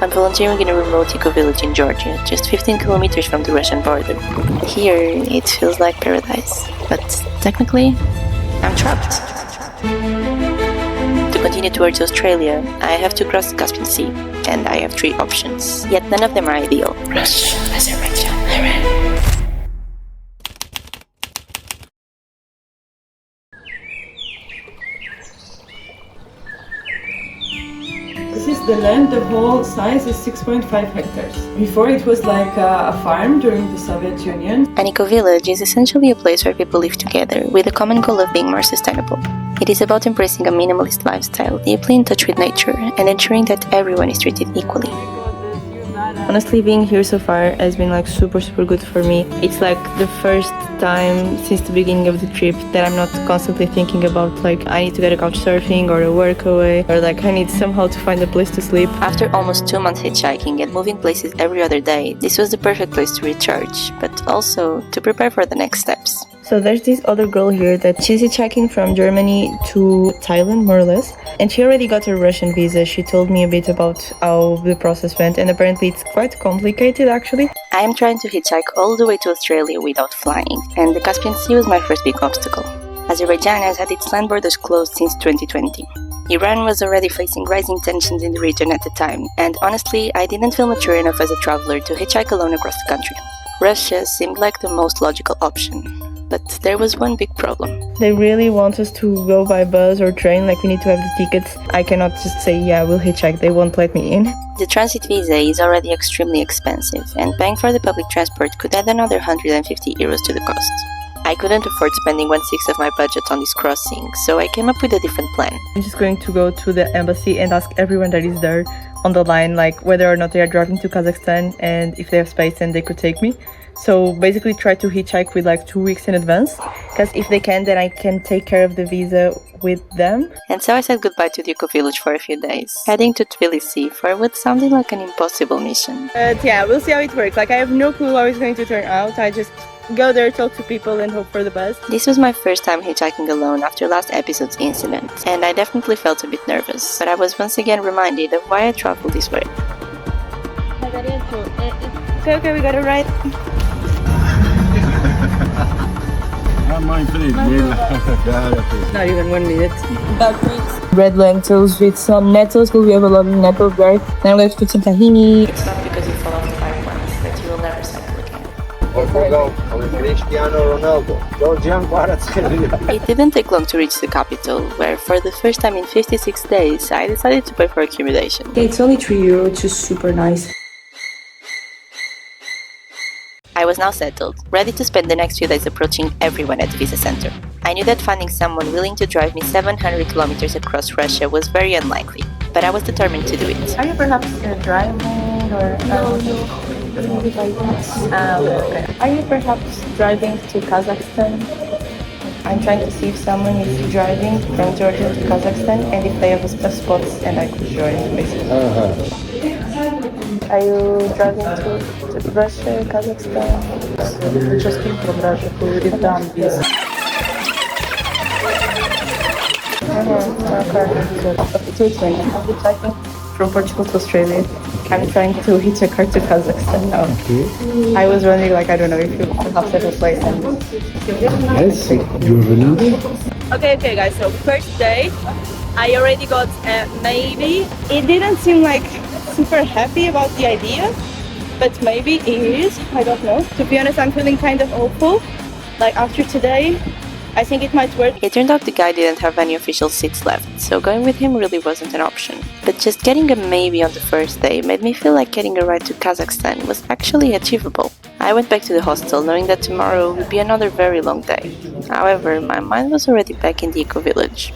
I'm volunteering in a remote eco-village in Georgia, just 15 kilometers from the Russian border. Here, it feels like paradise, but technically, I'm trapped. To continue towards Australia, I have to cross the Caspian Sea, and I have 3 options, yet none of them are ideal. Russia, Azerbaijan, Iran. This is the land, the whole size is 6.5 hectares. Before it was like a farm during the Soviet Union. An eco-village is essentially a place where people live together with the common goal of being more sustainable. It is about embracing a minimalist lifestyle, deeply in touch with nature, and ensuring that everyone is treated equally. Honestly, being here so far has been like super good for me. It's like the first time since the beginning of the trip that I'm not constantly thinking about like I need to get a couch surfing or a work away or like I need somehow to find a place to sleep. After almost 2 months hitchhiking and moving places every other day, this was the perfect place to recharge, but also to prepare for the next steps. So there's this other girl here that she's hitchhiking from Germany to Thailand, more or less. And she already got her Russian visa. She told me a bit about how the process went, and apparently it's quite complicated, actually. I am trying to hitchhike all the way to Australia without flying, and the Caspian Sea was my first big obstacle. Azerbaijan has had its land borders closed since 2020. Iran was already facing rising tensions in the region at the time, and honestly, I didn't feel mature enough as a traveler to hitchhike alone across the country. Russia seemed like the most logical option. But there was one big problem. They really want us to go by bus or train, like we need to have the tickets. I cannot just say, yeah, we'll hitchhike, they won't let me in. The transit visa is already extremely expensive, and paying for the public transport could add another 150 euros to the cost. I couldn't afford spending 1/6 of my budget on this crossing, so I came up with a different plan. I'm just going to go to the embassy and ask everyone that is there on the line, like whether or not they are driving to Kazakhstan and if they have space and they could take me. So basically try to hitchhike with like 2 weeks in advance, because if they can, then I can take care of the visa with them. And so I said goodbye to the eco-village for a few days, heading to Tbilisi for what sounded like an impossible mission. Yeah, we'll see how it works. Like I have no clue how it's going to turn out. I just go there, talk to people and hope for the best. This was my first time hitchhiking alone after last episode's incident, and I definitely felt a bit nervous, but I was once again reminded of why I traveled this way. Okay, we got it right. Not even 1 minute. Red lentils with some nettles, because we have a lot of nettles, right? Then I'm going to put some tahini. It's not because you fall off the 5 points that you will never cycle again. It didn't take long to reach the capital, where for the first time in 56 days, I decided to pay for accommodation. Okay, it's only €3, which is super nice. I was now settled, ready to spend the next few days approaching everyone at the visa center. I knew that finding someone willing to drive me 700 kilometers across Russia was very unlikely, but I was determined to do it. Are you perhaps driving or... No. Okay. Are you perhaps driving to Kazakhstan? I'm trying to see if someone is driving from Georgia to Kazakhstan and if they have a spot and I could join, basically. Are you driving to Russia, Kazakhstan? Just came from Russia to read down this. Okay, so I'll be driving from Portugal to Australia. I'm trying to hitch a car to Kazakhstan now. Okay. I was wondering, like, I don't know if you perhaps have a place and... Yes, you're winning. Okay, guys, so first day, I already got maybe. It didn't seem like super happy about the idea, but maybe it is, I don't know. To be honest, I'm feeling kind of hopeful. Like after today, I think it might work. It turned out the guy didn't have any official seats left, so going with him really wasn't an option. But just getting a maybe on the first day made me feel like getting a ride to Kazakhstan was actually achievable. I went back to the hostel knowing that tomorrow would be another very long day. However, my mind was already back in the eco-village.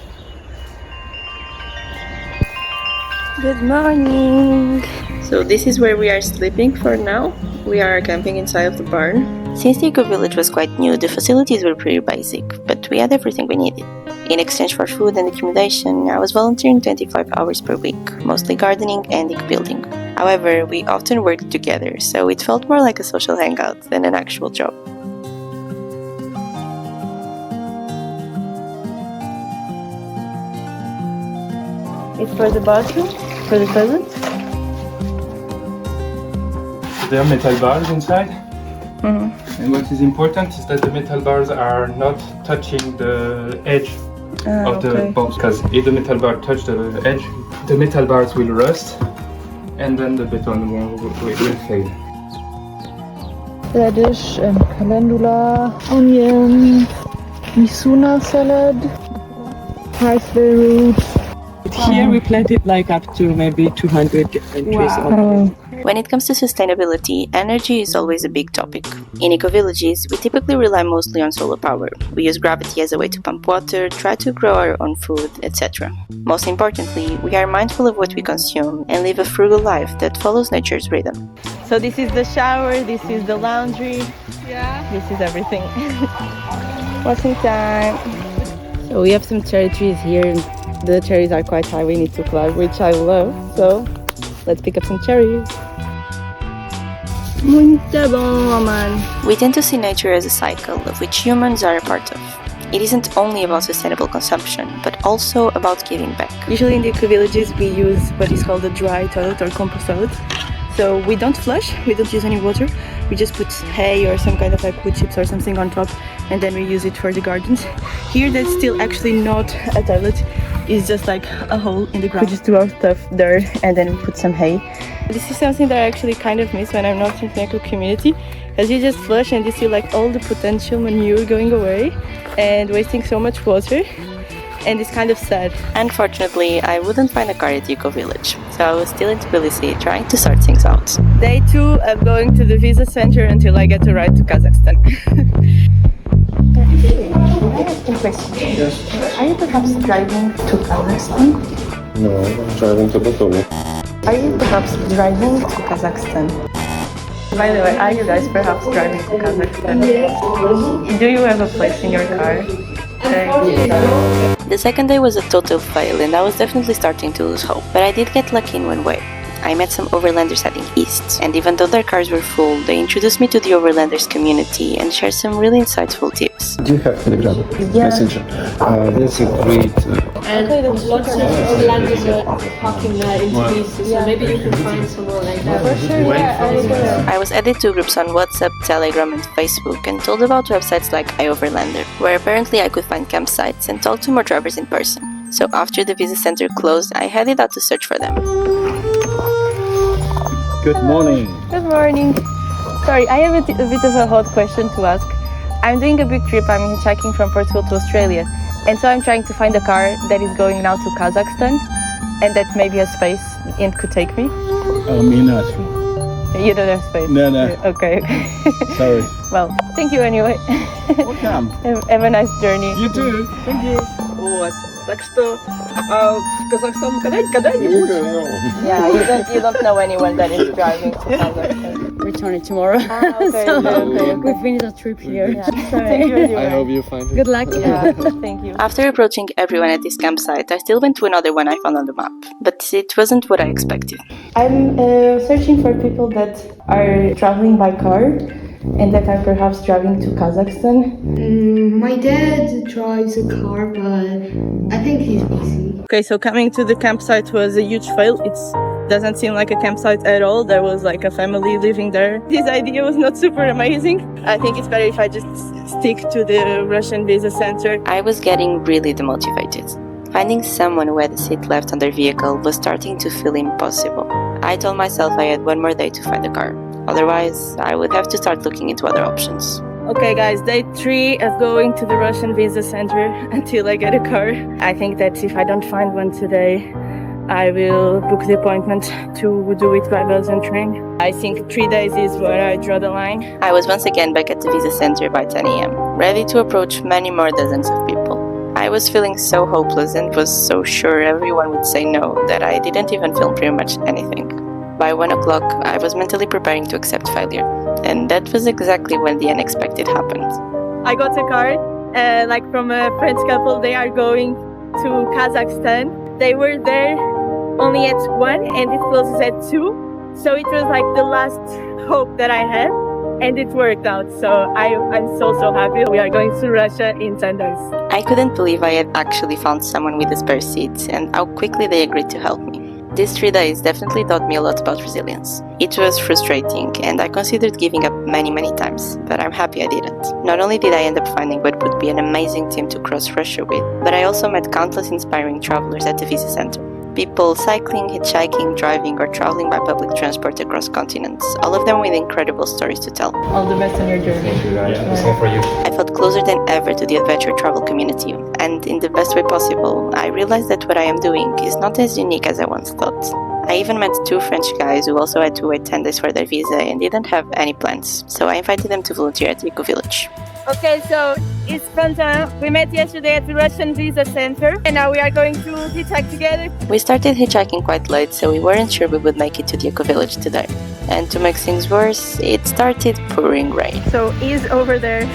Good morning! So this is where we are sleeping for now. We are camping inside of the barn. Since the eco-village was quite new, the facilities were pretty basic, but we had everything we needed. In exchange for food and accommodation, I was volunteering 25 hours per week, mostly gardening and eco-building. However, we often worked together, so it felt more like a social hangout than an actual job. It's for the bathroom, for the toilet. There are metal bars inside. And what is important is that the metal bars are not touching the edge of the box, because if the metal bar touch the edge, the metal bars will rust and then the beton will fail. Radish and calendula, onion, misuna salad, parsley roots. Here we planted like up to maybe 200 different trees. When it comes to sustainability, energy is always a big topic. In eco-villages, we typically rely mostly on solar power. We use gravity as a way to pump water, try to grow our own food, etc. Most importantly, we are mindful of what we consume and live a frugal life that follows nature's rhythm. So this is the shower, this is the laundry, this is everything. Washing time. So we have some cherry trees here, and the cherries are quite high, we need to climb, which I love. So let's pick up some cherries. Muito bom, man. We tend to see nature as a cycle of which humans are a part of. It isn't only about sustainable consumption, but also about giving back. Usually in the eco-villages we use what is called a dry toilet or compost toilet. So we don't flush, we don't use any water, we just put hay or some kind of like wood chips or something on top, and then we use it for the gardens. Here that's still actually not a toilet, it's just like a hole in the ground. We just do our stuff there and then we put some hay. This is something that I actually kind of miss when I'm not in the eco community, because you just flush and you see like all the potential manure going away and wasting so much water. And it's kind of sad. Unfortunately, I wouldn't find a car at Eco Village, so I was still in Tbilisi trying to sort things out. Day 2, I'm going to the visa center until I get a ride to Kazakhstan. Yes. Are you perhaps driving to Kazakhstan? No, I'm driving to Batum. Are you perhaps driving to Kazakhstan? By the way, are you guys perhaps driving to Kazakhstan? Yes. Do you have a place in your car? The second day was a total fail and I was definitely starting to lose hope, but I did get lucky in one way. I met some overlanders heading east, and even though their cars were full, they introduced me to the overlanders community and shared some really insightful tips. Do you have Telegram Messenger? That's a great... And lots of overlanders are parking there in Tbilisi, so maybe you can find somewhere like that. For sure, yeah. I was added to groups on WhatsApp, Telegram and Facebook and told about websites like iOverlander, where apparently I could find campsites and talk to more drivers in person. So after the visa center closed, I headed out to search for them. Good morning. Good morning. Sorry, I have a bit of a hot question to ask. I'm doing a big trip. I'm hitchhiking from Portugal to Australia. And so I'm trying to find a car that is going now to Kazakhstan and that maybe has space and could take me. Me not. You don't have space? No. Okay. Sorry. Well, thank you anyway. Welcome. Have a nice journey. You too. Thank you. Вот. Так что в Казахстан когда не будет. Yeah, you don't know anyone that is driving to Kazakhstan. Returning tomorrow. Okay. We finished our trip here. Yeah. Thank you anyway. I hope you find it. Good luck. Yeah, thank you. After approaching everyone at this campsite, I still went to another one I found on the map, but it wasn't what I expected. I'm searching for people that are traveling by car and that are perhaps driving to Kazakhstan. My dad drives a car, but I think he's busy. Okay, so coming to the campsite was a huge fail. It doesn't seem like a campsite at all. There was like a family living there. This idea was not super amazing. I think it's better if I just stick to the Russian visa center. I was getting really demotivated. Finding someone who had a seat left on their vehicle was starting to feel impossible. I told myself I had one more day to find a car. Otherwise, I would have to start looking into other options. Okay guys, day 3 of going to the Russian visa center until I get a car. I think that if I don't find one today, I will book the appointment to do it by bus and train. I think 3 days is where I draw the line. I was once again back at the visa center by 10 a.m., ready to approach many more dozens of people. I was feeling so hopeless and was so sure everyone would say no that I didn't even film pretty much anything. By 1 o'clock, I was mentally preparing to accept failure, and that was exactly when the unexpected happened. I got a card, like from a French couple. They are going to Kazakhstan. They were there only at 1 and it closes at 2. So it was like the last hope that I had, and it worked out. So I'm so happy. We are going to Russia in 10 days. I couldn't believe I had actually found someone with a spare seat and how quickly they agreed to help me. These 3 days definitely taught me a lot about resilience. It was frustrating, and I considered giving up many times, but I'm happy I didn't. Not only did I end up finding what would be an amazing team to cross Russia with, but I also met countless inspiring travelers at the visa center. People cycling, hitchhiking, driving, or traveling by public transport across continents, all of them with incredible stories to tell. All the best on your journey. The same for you. I felt closer than ever to the adventure travel community, and in the best way possible, I realized that what I am doing is not as unique as I once thought. I even met 2 French guys who also had to wait 10 days for their visa and didn't have any plans, so I invited them to volunteer at the Eco Village. Okay, so it's Fanta. We met yesterday at the Russian visa center, and now we are going to hitchhike together. We started hitchhiking quite late, so we weren't sure we would make it to the Eco Village today. And to make things worse, it started pouring rain. So he's over there.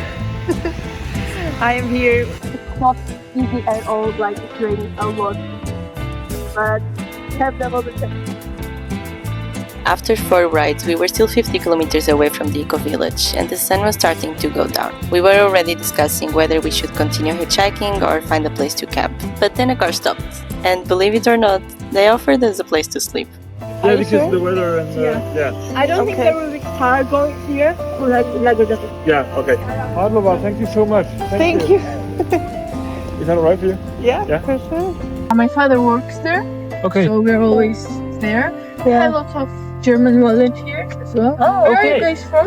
I am here. It's not easy at all, like it's raining a lot. But have them all the time. After 4 rides, we were still 50 kilometers away from the Eco Village, and the sun was starting to go down. We were already discussing whether we should continue hitchhiking or find a place to camp. But then a car stopped, and believe it or not, they offered us a place to sleep. Yeah, because of the weather and yeah. I don't think there will be car going here. Yeah, okay. Adlova, thank you so much. Thank you. Is that alright for you? Yeah, for sure. My father works there, Okay. so we're always there. We have lots of German volunteers as well. Oh, Where are you guys from?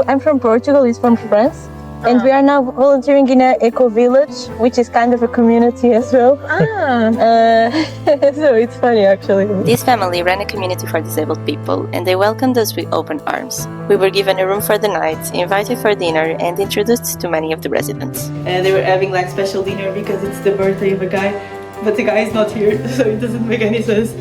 I'm from Portugal, he's from France. And we are now volunteering in an eco village, which is kind of a community as well. So it's funny actually. This family ran a community for disabled people, and they welcomed us with open arms. We were given a room for the night, invited for dinner, and introduced to many of the residents. And they were having like special dinner because it's the birthday of a guy, but the guy is not here, so it doesn't make any sense.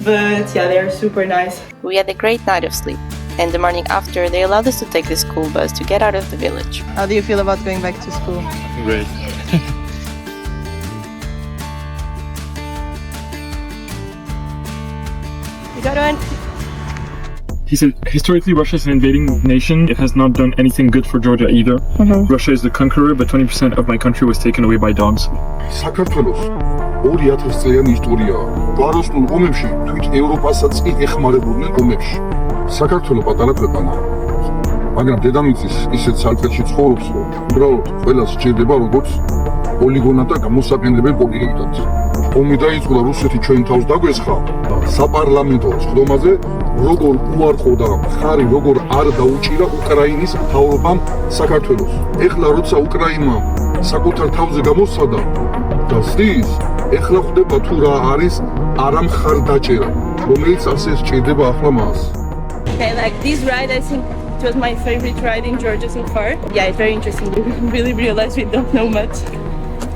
But yeah, they are super nice. We had a great night of sleep, and the morning after, they allowed us to take the school bus to get out of the village. How do you feel about going back to school? Great. You got one? He said, historically, Russia is an invading nation. It has not done anything good for Georgia either. Russia is the conqueror, but 20% of my country was taken away by dogs. საქართველოს 2000 წლიანი ისტორიაა. გაროსნულ ომებში თვით ევროპასაც კი ეხმარებოდნენ ომებში. საქართველო პატარა ქვეყანაა. მაგრამ დედამიწის ისეთ სარტყელში ცხოვრობს, რომ უბრალოდ ყველას სჭირდება როგორც პოლიგონად და გამოსაყენებელ პოლიგონად. ომი დაიწყო და რუსეთი ჩვენ თავს დაგვესხა საპარლამენტო სხდომაზე, როგორ უარყოდა მხარი, როგორ არ დაუჭირა უკრაინის მთავრობამ საქართველოს. ეხლა როცა უკრაინა საკუთარ თავზე გამოსცადა და ზრდის, ეხლა ხვდება თუ რა არის არამხარდაჭერა, რომელიც ასე სჭირდება ახლა მას. Okay, like this ride, I think it was my favorite ride in Georgia so far. Yeah, it's very interesting. We really realize we don't know much,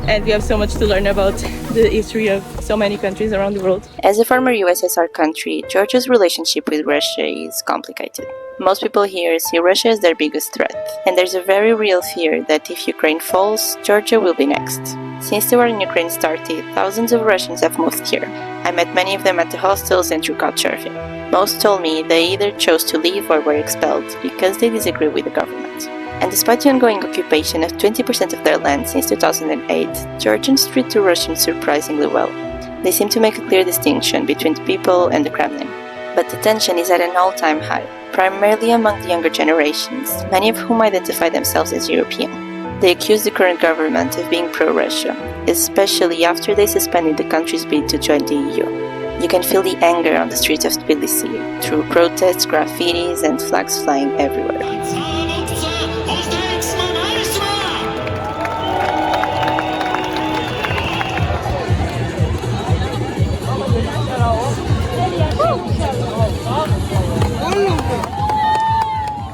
and we have so much to learn about the history of so many countries around the world. As a former USSR country, Georgia's relationship with Russia is complicated. Most people here see Russia as their biggest threat, and there's a very real fear that if Ukraine falls, Georgia will be next. Since the war in Ukraine started, thousands of Russians have moved here. I met many of them at the hostels and through couchsurfing. Most told me they either chose to leave or were expelled because they disagree with the government. And despite the ongoing occupation of 20% of their land since 2008, Georgians treat the Russians surprisingly well. They seem to make a clear distinction between the people and the Kremlin. But the tension is at an all-time high, primarily among the younger generations, many of whom identify themselves as European. They accuse the current government of being pro-Russia, especially after they suspended the country's bid to join the EU. You can feel the anger on the streets of Tbilisi, through protests, graffitis, and flags flying everywhere.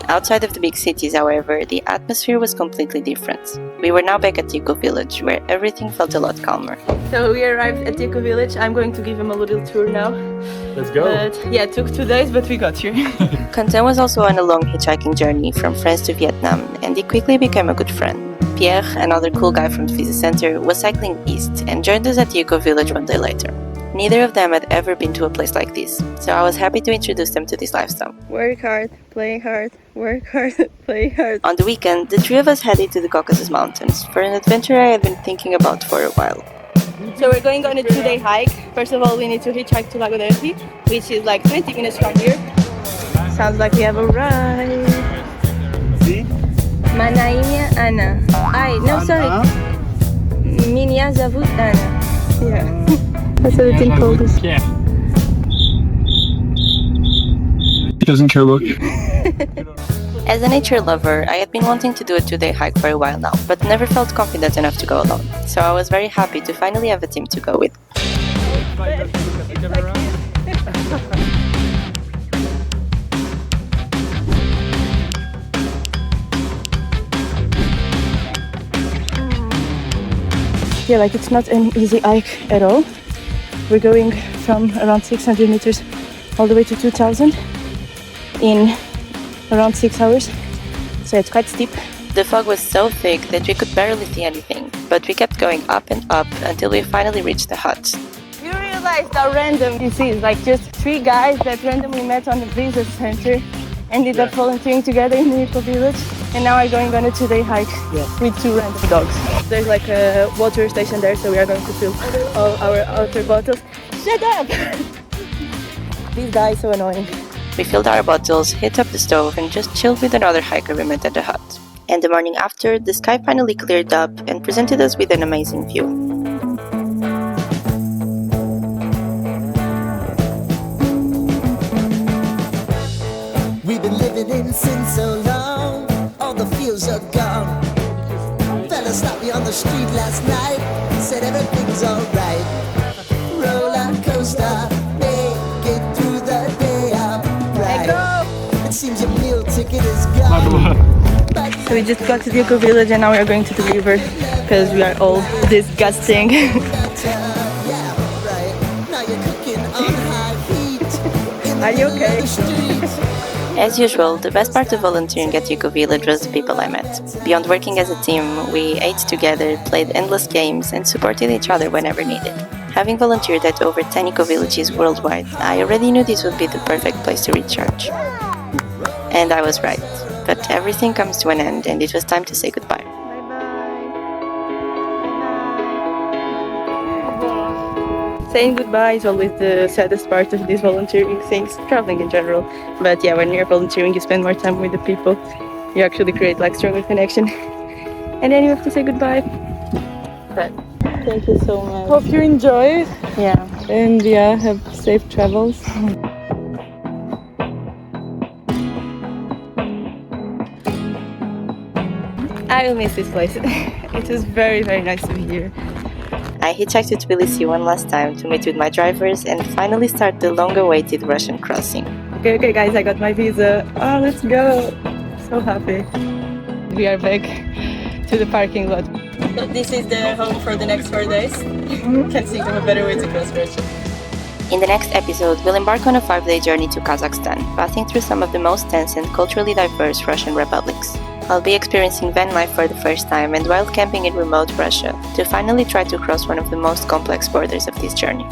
Outside of the big cities, however, the atmosphere was completely different. We were now back at the Eco Village, where everything felt a lot calmer. So we arrived at the Eco Village. I'm going to give him a little tour now. Let's go. But yeah, it took 2 days, but we got here. Quentin was also on a long hitchhiking journey from France to Vietnam, and he quickly became a good friend. Pierre, another cool guy from the visa center, was cycling east and joined us at the Eco Village 1 day later. Neither of them had ever been to a place like this, so I was happy to introduce them to this lifestyle. Work hard, play hard, work hard, play hard. On the weekend, the 3 of us headed to the Caucasus Mountains for an adventure I had been thinking about for a while. So we're going on a 2-day hike. First of all, we need to hitchhike to Lago d'Erpi, which is like 20 minutes from here. Sounds like we have arrived. Mana imię Anna. No, sorry. Minia zawód Anna. Yeah. That's what the thing called us. He doesn't care about you. As a nature lover, I had been wanting to do a 2-day hike for a while now, but never felt confident enough to go alone. So I was very happy to finally have a team to go with. Yeah, like it's not an easy hike at all. We're going from around 600 meters all the way to 2000 in around 6 hours. So it's quite steep. The fog was so thick that we could barely see anything, but we kept going up and up until we finally reached the hut. You realized how random this is, like just 3 guys that randomly met on the business center, ended up volunteering together in the eco village, and now are going on a 2-day hike with 2 random dogs. There's like a water station there, so we are going to fill all our water bottles. Shut up! This guy is so annoying. We filled our bottles, hit up the stove, and just chilled with another hiker we met at the hut. And the morning after, the sky finally cleared up and presented us with an amazing view. We've been living in sin so long, all the fields are gone. Fella stopped me on the street last night, said everything's alright. Roller coaster, make it through the day upright. It seems your meal ticket is gone. So we just got to the eco village and now we are going to the river because we are all disgusting. Are you okay? As usual, the best part of volunteering at Eco Village was the people I met. Beyond working as a team, we ate together, played endless games, and supported each other whenever needed. Having volunteered at over 10 eco villages worldwide, I already knew this would be the perfect place to recharge. And I was right. But everything comes to an end, and it was time to say goodbye. Saying goodbye is always the saddest part of these volunteering things, traveling in general. But yeah, when you're volunteering, you spend more time with the people. You actually create like stronger connection. And then you have to say goodbye. But thank you so much. Hope you enjoy. Yeah. And yeah, have safe travels. I will miss this place. It was very, very nice to be here. I hitchhiked to Tbilisi one last time to meet with my drivers and finally start the long-awaited Russian crossing. Okay guys, I got my visa. Oh, let's go. So happy. We are back to the parking lot. So this is the home for the next 4 days. Can't think of a better way to cross Russia. In the next episode, we'll embark on a 5-day journey to Kazakhstan, passing through some of the most tense and culturally diverse Russian republics. I'll be experiencing van life for the first time and wild camping in remote Russia to finally try to cross one of the most complex borders of this journey.